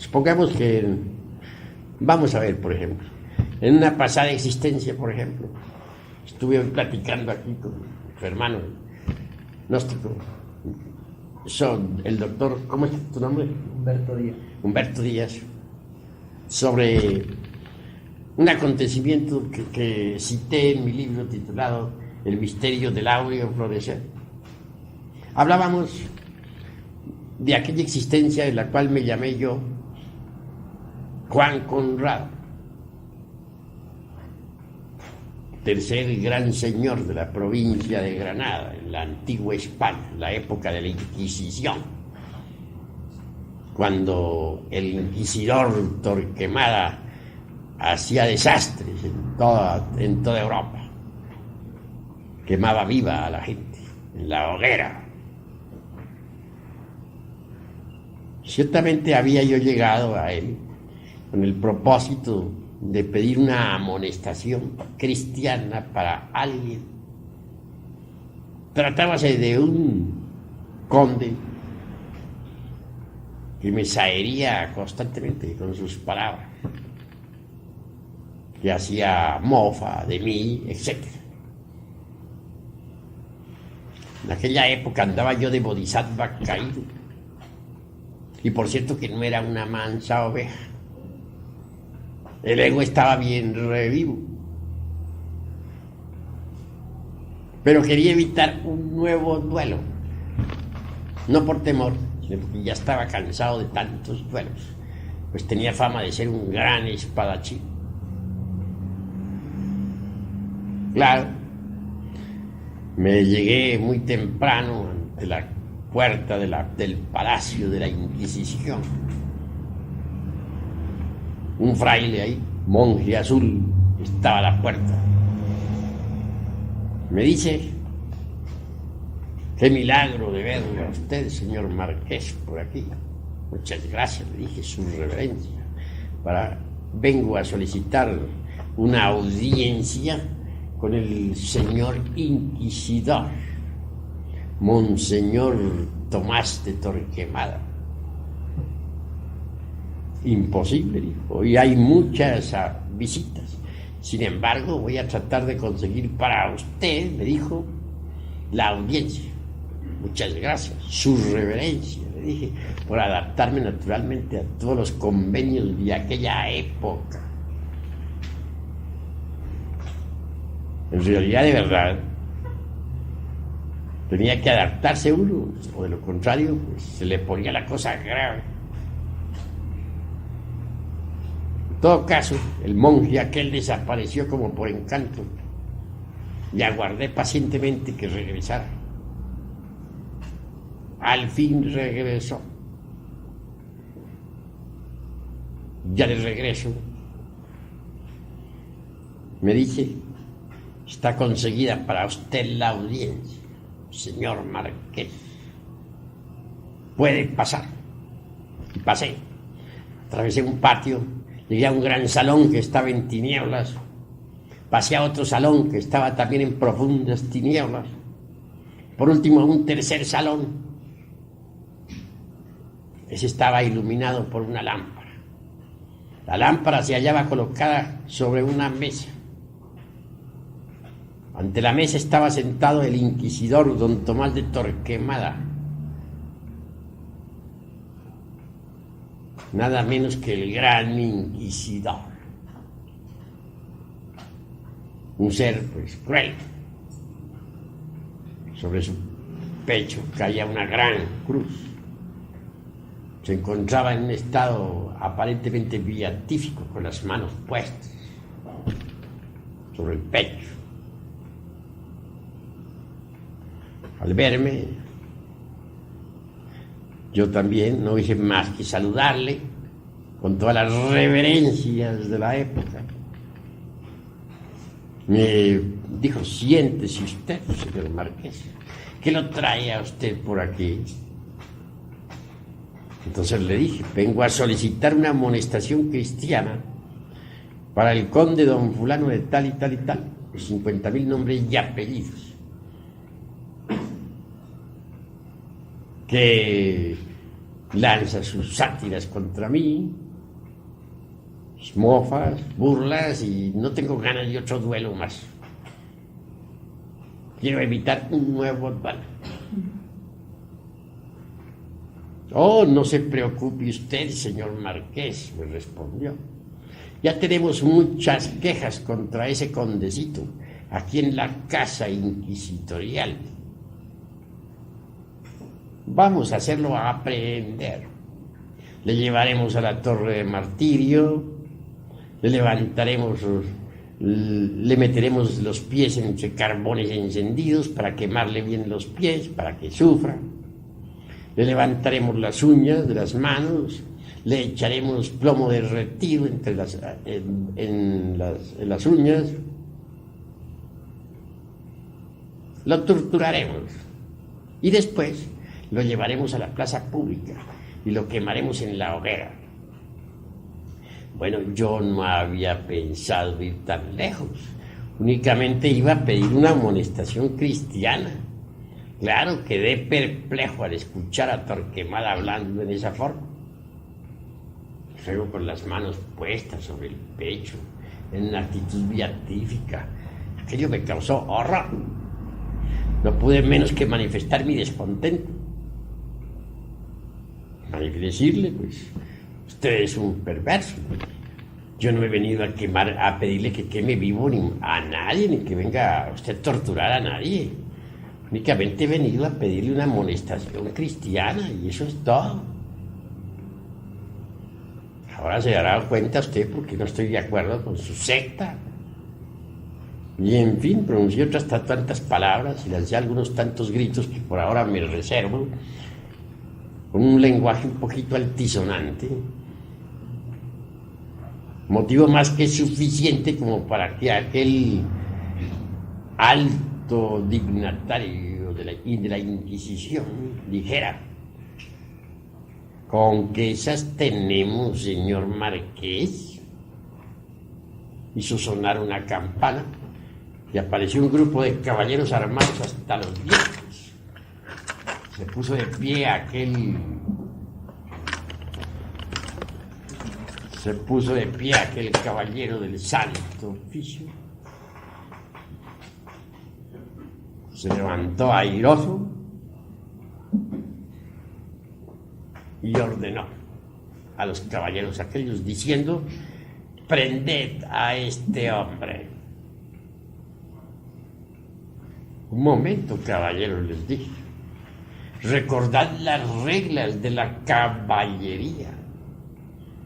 Supongamos que, vamos a ver, por ejemplo, en una pasada existencia, por ejemplo, estuve platicando aquí con su hermano gnóstico, el doctor, ¿cómo es tu nombre? Humberto Díaz, sobre un acontecimiento que cité en mi libro titulado El misterio del áureo florecer. Hablábamos de aquella existencia en la cual me llamé yo Juan Conrado, tercer gran señor de la provincia de Granada, en la antigua España, la época de la Inquisición, cuando el inquisidor Torquemada hacía desastres en toda Europa, quemaba viva a la gente en la hoguera. Ciertamente había yo llegado a él con el propósito de pedir una amonestación cristiana para alguien. Tratábase de un conde que me sahería constantemente con sus palabras, que hacía mofa de mí, etc. En aquella época andaba yo de bodhisattva caído, y por cierto que no era una mansa oveja. El ego estaba bien revivo, pero quería evitar un nuevo duelo, no por temor, sino porque ya estaba cansado de tantos duelos, pues tenía fama de ser un gran espadachín. Claro, me llegué muy temprano ante la puerta del Palacio de la Inquisición. Un fraile ahí, monje azul, estaba a la puerta. Me dice: qué milagro de verlo a usted, señor Marqués, por aquí. Muchas gracias, le dije, su reverencia. Vengo a solicitar una audiencia con el señor inquisidor, Monseñor Tomás de Torquemada. Imposible, dijo, y hay muchas visitas. Sin embargo, voy a tratar de conseguir para usted, me dijo, la audiencia. Muchas gracias, su reverencia, le dije, por adaptarme naturalmente a todos los convenios de aquella época. En realidad, de verdad, tenía que adaptarse uno, o de lo contrario, pues, se le ponía la cosa grave. En todo caso, el monje aquel desapareció como por encanto, y aguardé pacientemente que regresara. Al fin regresó. Ya de regreso, me dice: está conseguida para usted la audiencia, señor Marqués. Puede pasar. Y pasé. Atravesé un patio, llegué a un gran salón que estaba en tinieblas. Pasé a otro salón que estaba también en profundas tinieblas. Por último, a un tercer salón. Ese estaba iluminado por una lámpara. La lámpara se hallaba colocada sobre una mesa. Ante la mesa estaba sentado el inquisidor don Tomás de Torquemada, nada menos que el gran inquisidor, un ser pues cruel. Sobre su pecho caía una gran cruz. Se encontraba en un estado aparentemente beatífico, con las manos puestas sobre el pecho. Al verme, yo también no hice más que saludarle con todas las reverencias de la época. Me dijo: siéntese usted, señor Marqués. ¿Qué lo trae a usted por aquí? Entonces le dije: vengo a solicitar una amonestación cristiana para el conde don fulano de tal y tal y tal, 50,000 nombres y apellidos, que lanza sus sátiras contra mí, mofas, burlas, y no tengo ganas de otro duelo más. Quiero evitar un nuevo duelo. Oh, no se preocupe usted, señor Marqués, me respondió. Ya tenemos muchas quejas contra ese condecito aquí en la casa inquisitorial. Vamos a hacerlo aprehender. Le llevaremos a la torre de martirio, le levantaremos, le meteremos los pies entre carbones encendidos para quemarle bien los pies, para que sufra. Le levantaremos las uñas de las manos, le echaremos plomo derretido en las uñas. Lo torturaremos y después lo llevaremos a la plaza pública y lo quemaremos en la hoguera. Bueno, yo no había pensado ir tan lejos, únicamente iba a pedir una amonestación cristiana. Claro, quedé perplejo al escuchar a Torquemada hablando en esa forma. Luego con las manos puestas sobre el pecho, en una actitud beatífica. Aquello me causó horror. No pude menos que manifestar mi descontento. Hay que decirle, pues, usted es un perverso. Yo no he venido a pedirle que queme vivo a nadie, ni que venga usted a torturar a nadie. Únicamente he venido a pedirle una amonestación cristiana y eso es todo. Ahora se dará cuenta usted porque no estoy de acuerdo con su secta. Y en fin, pronuncié otras tantas palabras y lancé algunos tantos gritos que por ahora me reservo, con un lenguaje un poquito altisonante, motivo más que suficiente como para que aquel alto dignatario de la Inquisición dijera: ¿con qué esas tenemos, señor Marqués? Hizo sonar una campana y apareció un grupo de caballeros armados hasta los dientes. Se puso de pie aquel caballero del santo oficio. Se levantó airoso y ordenó a los caballeros aquellos diciendo: prended a este hombre. Un momento, caballeros, les dije. Recordad las reglas de la caballería,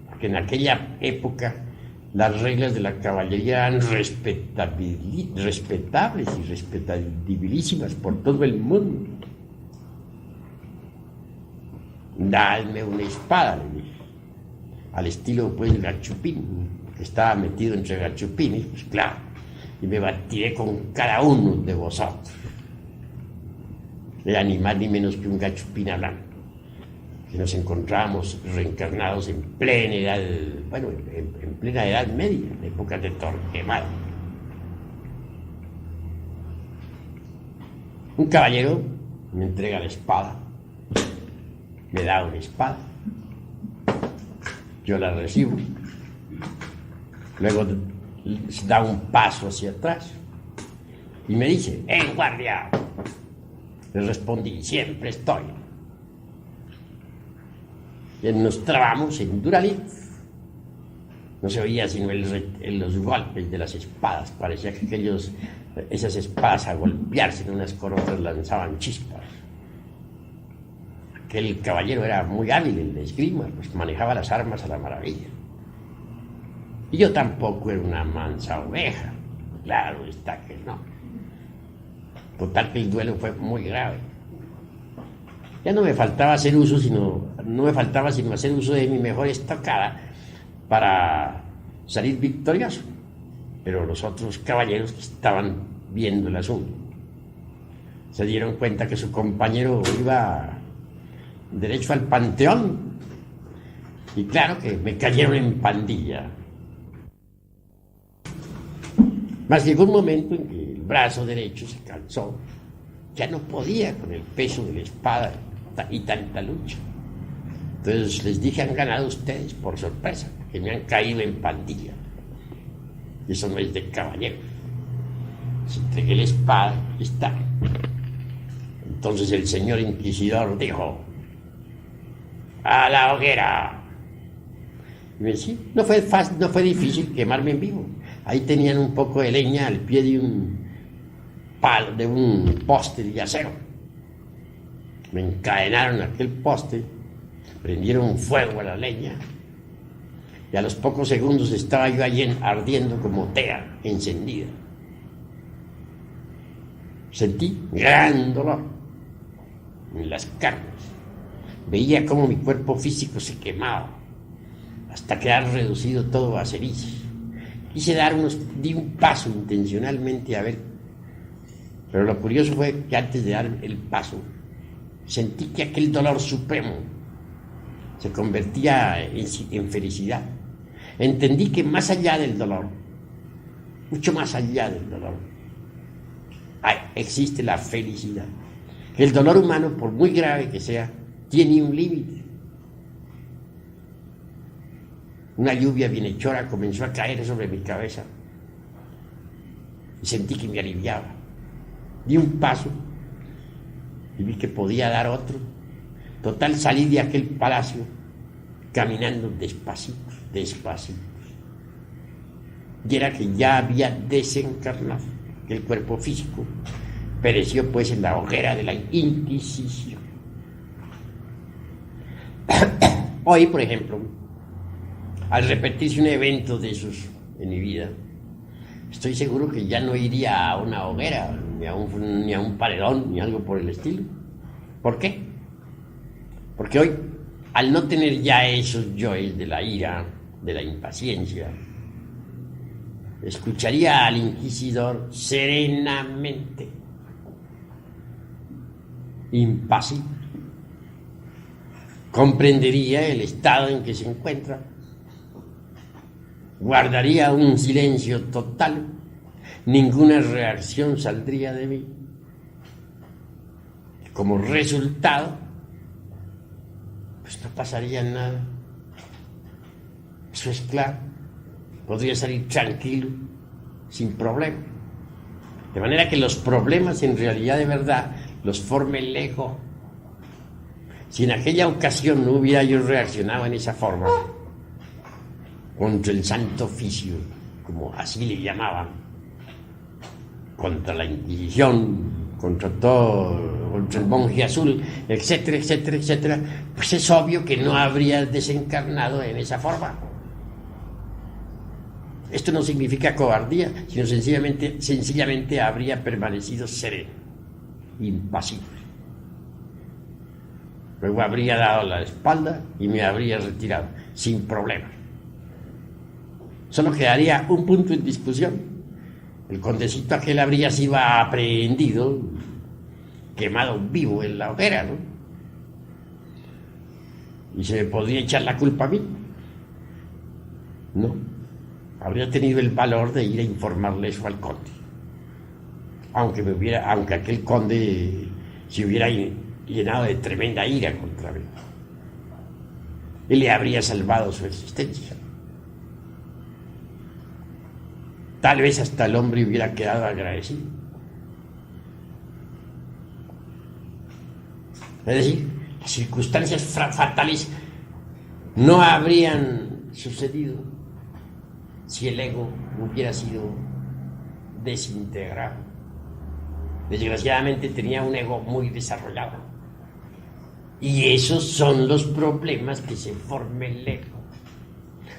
porque en aquella época las reglas de la caballería eran respetables y respetabilísimas por todo el mundo. Dadme una espada, le dije, al estilo pues Gachupín, que estaba metido entre gachupines, pues claro, y me batiré con cada uno de vosotros. Era ni más ni menos que un gachupín hablando, que nos encontrábamos reencarnados en plena edad, en plena edad media, en épocas de Torquemada. Un caballero me entrega la espada, me da una espada, yo la recibo, luego da un paso hacia atrás y me dice: ¡en guardia! Le respondí: siempre estoy. Y nos trabamos en Duralí. No se oía sino los golpes de las espadas. Parecía que esas espadas a golpearse en unas con otras lanzaban chispas. Aquel caballero era muy hábil en la esgrima, pues manejaba las armas a la maravilla. Y yo tampoco era una mansa oveja. Claro está que no. Total que el duelo fue muy grave. Ya no me faltaba sino hacer uso de mi mejor estocada para salir victorioso. Pero los otros caballeros que estaban viendo el asunto se dieron cuenta que su compañero iba derecho al panteón. Y claro que me cayeron en pandilla. Mas llegó un momento en que el brazo derecho se cansó, ya no podía con el peso de la espada y tanta lucha. Entonces les dije, han ganado ustedes por sorpresa, que me han caído en pandilla. Y eso no es de caballero. Les entregué la espada, está. Entonces el señor inquisidor dijo, ¡a la hoguera! Y me decía, no fue difícil quemarme en vivo. Ahí tenían un poco de leña al pie de un palo, de un poste de acero. Me encadenaron a aquel poste, prendieron fuego a la leña y a los pocos segundos estaba yo allí ardiendo como tea encendida. Sentí gran dolor en las carnes. Veía cómo mi cuerpo físico se quemaba hasta quedar reducido todo a cenizas. Di un paso intencionalmente a ver, pero lo curioso fue que antes de dar el paso sentí que aquel dolor supremo se convertía en felicidad. Entendí que más allá del dolor, mucho más allá del dolor, existe la felicidad. El dolor humano, por muy grave que sea, tiene un límite. Una lluvia bienhechora comenzó a caer sobre mi cabeza y sentí que me aliviaba. Di un paso y vi que podía dar otro. Total, salí de aquel palacio caminando despacito. Y era que ya había desencarnado, que el cuerpo físico pereció pues en la hoguera de la Inquisición. Hoy, por ejemplo, al repetirse un evento de esos en mi vida, estoy seguro que ya no iría a una hoguera, ni a un paredón, ni algo por el estilo. ¿Por qué? Porque hoy, al no tener ya esos yoes de la ira, de la impaciencia, escucharía al inquisidor serenamente, impasible. Comprendería el estado en que se encuentra, guardaría un silencio total, ninguna reacción saldría de mí. Como resultado, pues no pasaría nada. Eso es claro. Podría salir tranquilo, sin problema. De manera que los problemas en realidad de verdad los forma el ego. Si en aquella ocasión no hubiera yo reaccionado en esa forma, contra el santo oficio, como así le llamaban, contra la Inquisición, contra todo, contra el monje azul, etcétera, etcétera, etcétera, pues es obvio que no habría desencarnado en esa forma. Esto no significa cobardía, sino sencillamente habría permanecido sereno, impasible. Luego habría dado la espalda y me habría retirado, sin problema. Solo quedaría un punto en discusión. El condecito aquel habría sido aprehendido, quemado vivo en la hoguera, ¿no? Y se me podría echar la culpa a mí. No. Habría tenido el valor de ir a informarle eso al conde. Aunque aquel conde se hubiera llenado de tremenda ira contra mí. Él le habría salvado su existencia. Tal vez hasta el hombre hubiera quedado agradecido. Es decir, las circunstancias fatales no habrían sucedido si el ego hubiera sido desintegrado. Desgraciadamente tenía un ego muy desarrollado. Y esos son los problemas que se forma el ego.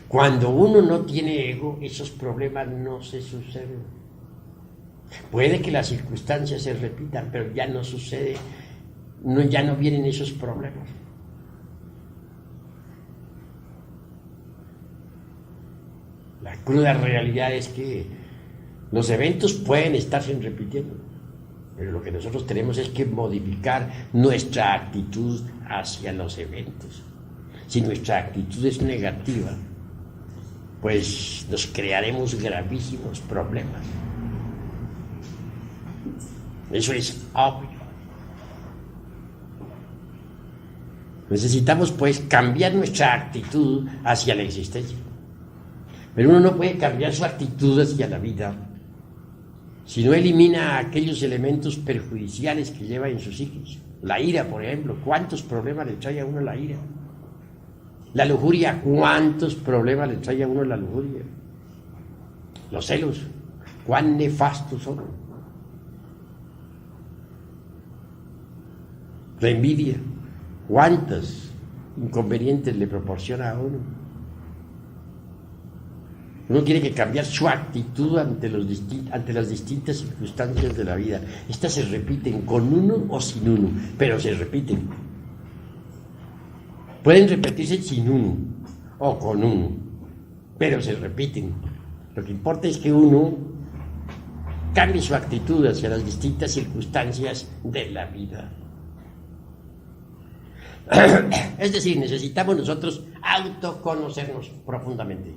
Cuando uno no tiene ego, esos problemas no se suceden. Puede que las circunstancias se repitan, pero ya no sucede, ya no vienen esos problemas. La cruda realidad es que los eventos pueden estarse repitiendo, pero lo que nosotros tenemos es que modificar nuestra actitud hacia los eventos. Si nuestra actitud es negativa, pues nos crearemos gravísimos problemas. Eso es obvio. Necesitamos pues cambiar nuestra actitud hacia la existencia. Pero uno no puede cambiar su actitud hacia la vida si no elimina aquellos elementos perjudiciales que lleva en sus psiquis. La ira, por ejemplo, ¿cuántos problemas le trae a uno la ira? La lujuria, ¿cuántos problemas le trae a uno la lujuria? Los celos, ¿cuán nefastos son? La envidia, ¿cuántos inconvenientes le proporciona a uno? Uno tiene que cambiar su actitud ante las distintas circunstancias de la vida. Estas se repiten con uno o sin uno, pero se repiten. Pueden repetirse sin uno o con uno, pero se repiten. Lo que importa es que uno cambie su actitud hacia las distintas circunstancias de la vida. Es decir, necesitamos nosotros autoconocernos profundamente.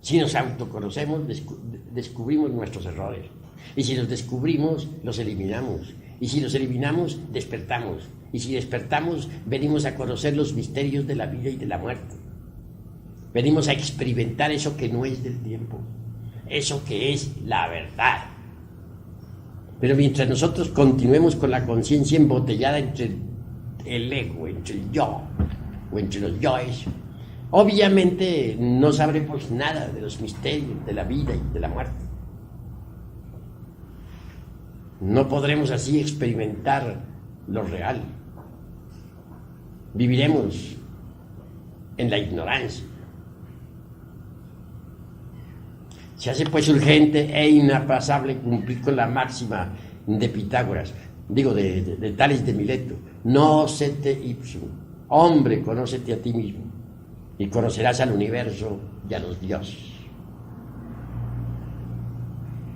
Si nos autoconocemos, descubrimos nuestros errores. Y si los descubrimos, los eliminamos. Y si los eliminamos, despertamos. Y si despertamos, venimos a conocer los misterios de la vida y de la muerte. Venimos a experimentar eso que no es del tiempo, eso que es la verdad. Pero mientras nosotros continuemos con la conciencia embotellada entre el ego, entre el yo, o entre los yoes, obviamente no sabremos nada de los misterios de la vida y de la muerte. No podremos así experimentar lo real. Viviremos en la ignorancia. Se hace pues urgente e inapasable cumplir con la máxima de Pitágoras, de Tales de Mileto: nocete ipsum, hombre, conócete a ti mismo, y conocerás al universo y a los dioses.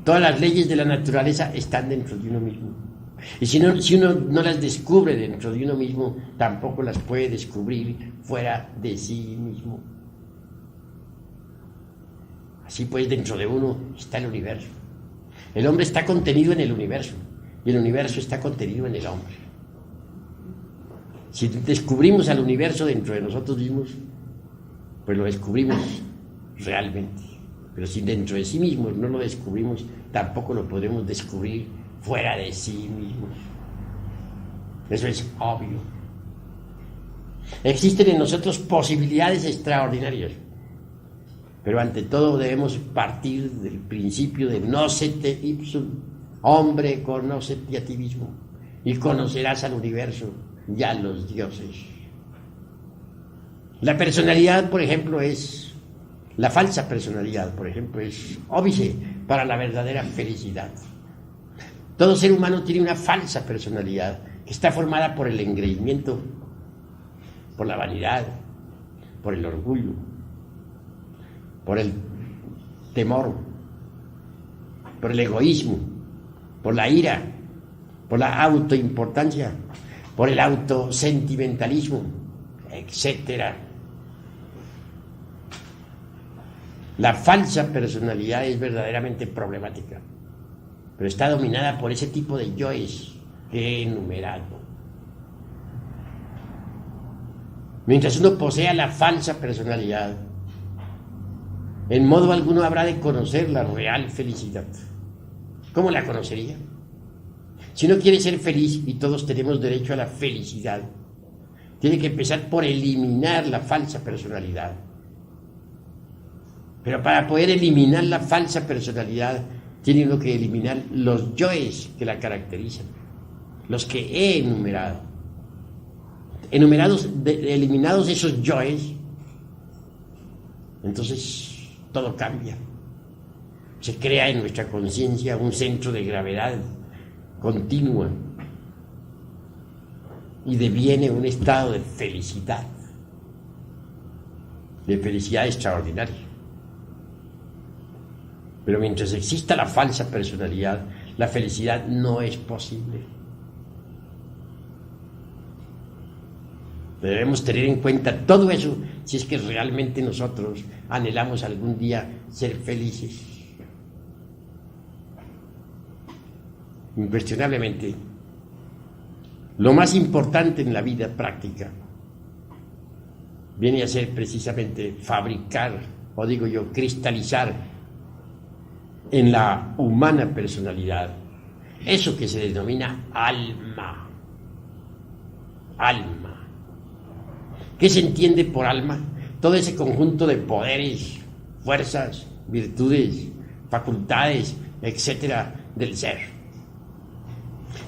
Todas las leyes de la naturaleza están dentro de uno mismo. Y si uno no las descubre dentro de uno mismo, tampoco las puede descubrir fuera de sí mismo. Así pues, dentro de uno está el universo. El hombre está contenido en el universo, y el universo está contenido en el hombre. Si descubrimos al universo dentro de nosotros mismos, pues lo descubrimos realmente. Pero si dentro de sí mismos no lo descubrimos, tampoco lo podremos descubrir fuera de sí mismos. Eso es obvio. Existen en nosotros posibilidades extraordinarias, pero ante todo debemos partir del principio de nocete ipsum, hombre, conócete a ti mismo, y conocerás al universo y a los dioses. La personalidad, por ejemplo, la falsa personalidad, por ejemplo, es óbice para la verdadera felicidad. Todo ser humano tiene una falsa personalidad que está formada por el engreimiento, por la vanidad, por el orgullo, por el temor, por el egoísmo, por la ira, por la autoimportancia, por el autosentimentalismo, etc. La falsa personalidad es verdaderamente problemática, pero está dominada por ese tipo de yoes que he enumerado. Mientras uno posea la falsa personalidad, en modo alguno habrá de conocer la real felicidad. ¿Cómo la conocería? Si uno quiere ser feliz, y todos tenemos derecho a la felicidad, tiene que empezar por eliminar la falsa personalidad. Pero para poder eliminar la falsa personalidad, tiene uno que eliminar los yoes que la caracterizan, los que he enumerado. Eliminados esos yoes, entonces todo cambia. Se crea en nuestra conciencia un centro de gravedad continua y deviene un estado de felicidad extraordinaria. Pero mientras exista la falsa personalidad, la felicidad no es posible. Debemos tener en cuenta todo eso si es que realmente nosotros anhelamos algún día ser felices. Incuestionablemente, Lo más importante en la vida práctica viene a ser precisamente fabricar, o digo yo, cristalizar en la humana personalidad eso que se denomina alma. Alma. ¿Qué se entiende por alma? Todo ese conjunto de poderes, fuerzas, virtudes, facultades, etcétera, del ser.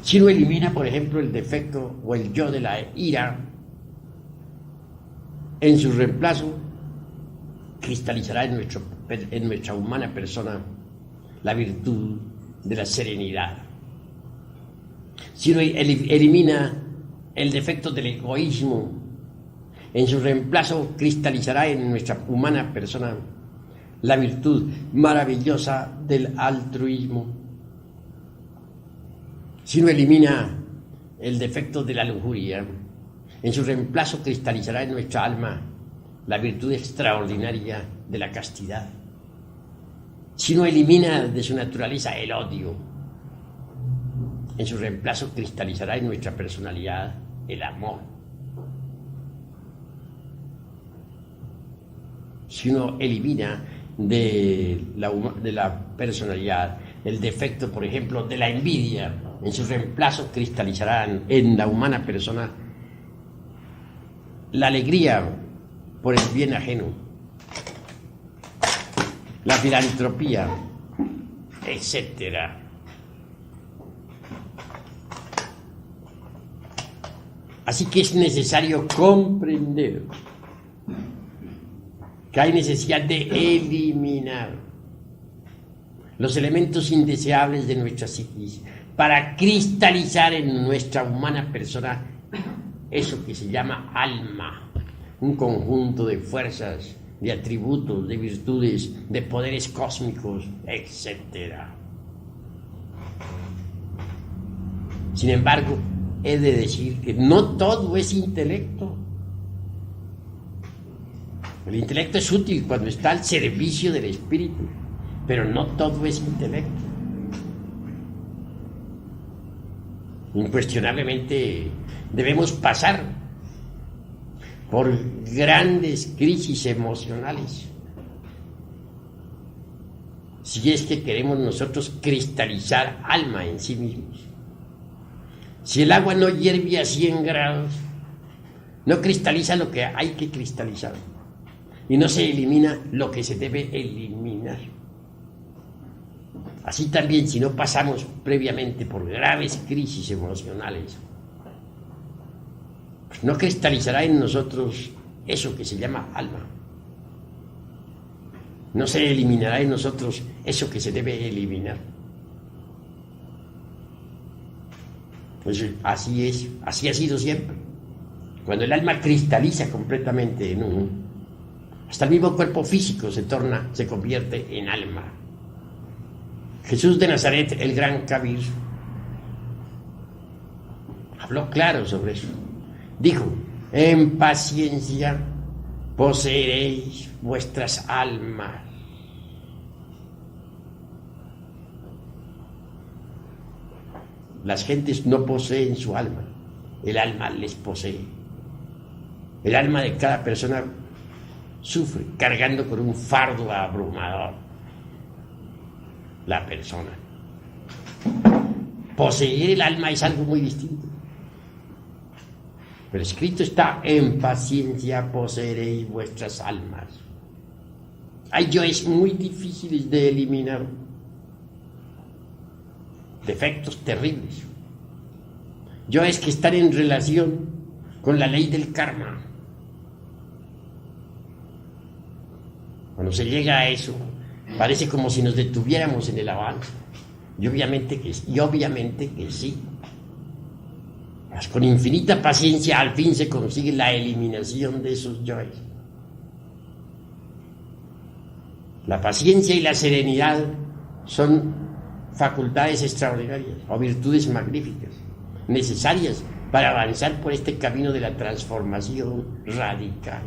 Si uno elimina, por ejemplo, el defecto o el yo de la ira, en su reemplazo cristalizará en nuestra humana persona la virtud de la serenidad. Si uno elimina el defecto del egoísmo, en su reemplazo cristalizará en nuestra humana persona la virtud maravillosa del altruismo. Si uno elimina el defecto de la lujuria, en su reemplazo cristalizará en nuestra alma la virtud extraordinaria de la castidad. Si uno elimina de su naturaleza el odio, en su reemplazo cristalizará en nuestra personalidad el amor. Si uno elimina de la personalidad el defecto, por ejemplo, de la envidia, en su reemplazo cristalizarán en la humana persona la alegría por el bien ajeno, la filantropía, etcétera. Así que es necesario comprender que hay necesidad de eliminar los elementos indeseables de nuestra psiquis para cristalizar en nuestra humana persona eso que se llama alma, un conjunto de fuerzas, de atributos, de virtudes, de poderes cósmicos, etc. Sin embargo, he de decir que no todo es intelecto. El intelecto es útil cuando está al servicio del espíritu, pero no todo es intelecto. Incuestionablemente debemos pasar por grandes crisis emocionales si es que queremos nosotros cristalizar alma en sí mismos. Si el agua no hierve a 100 grados, no cristaliza lo que hay que cristalizar y no se elimina lo que se debe eliminar. Así también, si no pasamos previamente por graves crisis emocionales, pues no cristalizará en nosotros eso que se llama alma. No se eliminará en nosotros eso que se debe eliminar. Pues así es, así ha sido siempre. Cuando el alma cristaliza completamente en uno, hasta el mismo cuerpo físico se convierte en alma. Jesús de Nazaret, el gran Kabir, habló claro sobre eso. Dijo: en paciencia poseeréis vuestras almas. Las gentes no poseen su alma, el alma les posee. El alma de cada persona sufre cargando con un fardo abrumador. La persona. Poseer el alma es algo muy distinto. Pero escrito está: en paciencia poseeréis vuestras almas. Hay yoes muy difíciles de eliminar, defectos terribles, yoes que están en relación con la ley del karma. Cuando se llega a eso, parece como si nos detuviéramos en el avance. Y obviamente que sí. Pues con infinita paciencia al fin se consigue la eliminación de esos yoes. La paciencia y la serenidad son facultades extraordinarias o virtudes magníficas, necesarias para avanzar por este camino de la transformación radical.